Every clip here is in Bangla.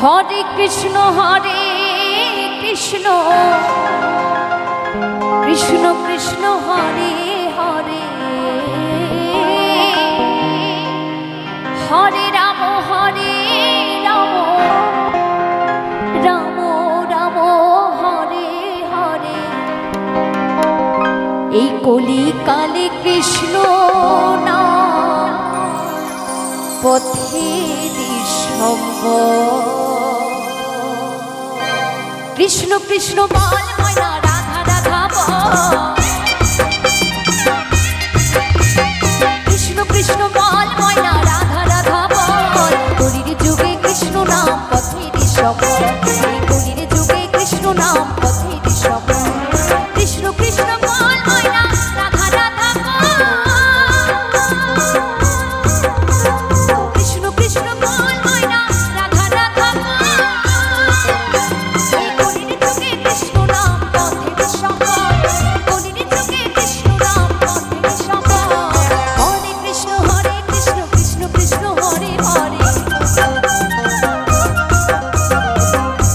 হরে কৃষ্ণ কৃষ্ণ কৃষ্ণ হরে হরে হরে রাম রাম রাম হরে হরে। এই কলিকালে কৃষ্ণ নাম পথের সম্ভব। কৃষ্ণ কৃষ্ণ বল ময়না রাধা রাধা বল, কৃষ্ণ কৃষ্ণ বল ময়না রাধা রাধা বল। কলির যুগে কৃষ্ণ নাম পথের সফল, কলির যুগে কৃষ্ণ নাম পথের সফল। কৃষ্ণ কৃষ্ণ বল ময়না রাধা রাধা বল, কৃষ্ণ কৃষ্ণ বল ময়না রাধা রাধা বল।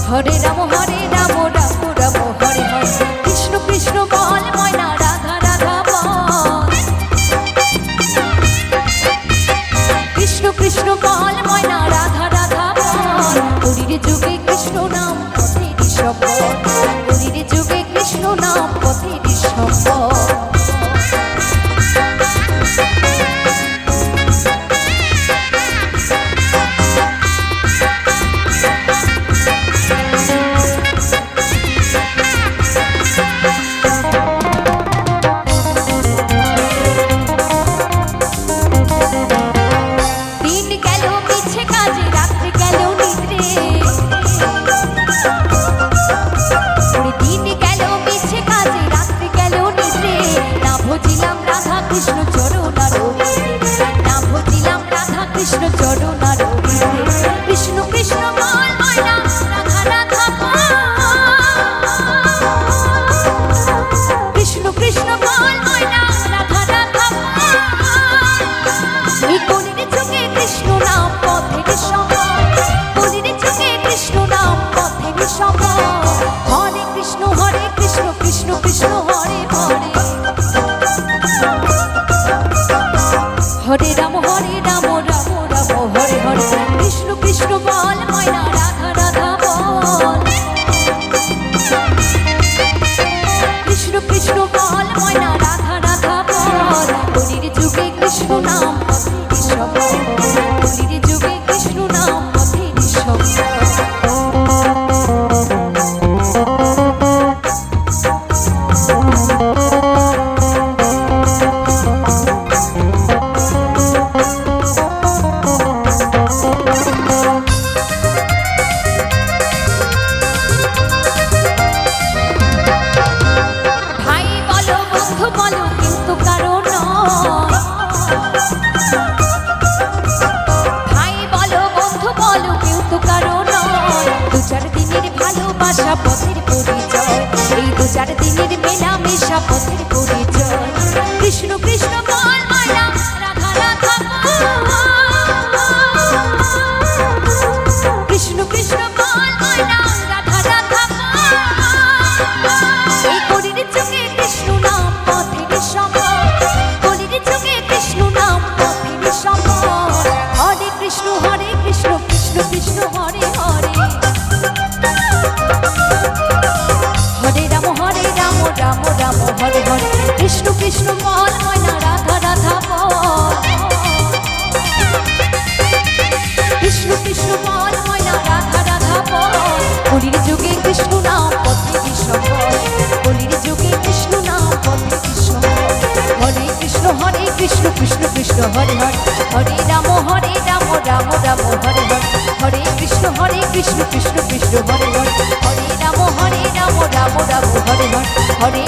হরে রাম রাম রাম হরে হরে। কৃষ্ণ কৃষ্ণ বল ময়না রাধা রাধা বল, কৃষ্ণ কৃষ্ণ বল ময়না রাধা রাধা বল। কলির যুগে কৃষ্ণ নাম পথের সফল, কলির যুগে কৃষ্ণ নাম পথের সফল। হরে রাম রাম রাম হরে হরে। কৃষ্ণ কৃষ্ণ বল ময়না রাধা রাধা বল, কৃষ্ণ কৃষ্ণ বল ময়না রাধা রাধা বল। কলির যুগে কৃষ্ণ নাম পথের সফল, কলির যুগে কৃষ্ণ নাম পথের সফল। ভালোবাসা পথের পরিচয়, এই দু চার দিনের মেলামেশা পথের পরিচয়। কৃষ্ণ কৃষ্ণ বল ময়না রাধা রাধা বল, কৃষ্ণ কৃষ্ণ বল ময়না রাধা রাধা বল। এই কলির যুগে কৃষ্ণ নাম পথের সফল, কলির যুগে কৃষ্ণ নাম পথের সফল। হরে কৃষ্ণ কৃষ্ণ কৃষ্ণ হরে হরে। হরে রাম রাম রাম হরে হরে। কৃষ্ণ কৃষ্ণ বল ময়না রাধা রাধা বল, কৃষ্ণ কৃষ্ণ বল ময়না রাধা রাধা বল। কলির যুগে কৃষ্ণ নাম পথের সফল, কলির যুগে কৃষ্ণ নাম পথের সফল। হরে কৃষ্ণ কৃষ্ণ কৃষ্ণ হরে হরে। হরে রাম রাম রাম হরে হরে। হরে কৃষ্ণ কৃষ্ণ কৃষ্ণ হরে হরে। হরে রাম রাম রাম হরে হরে। হরে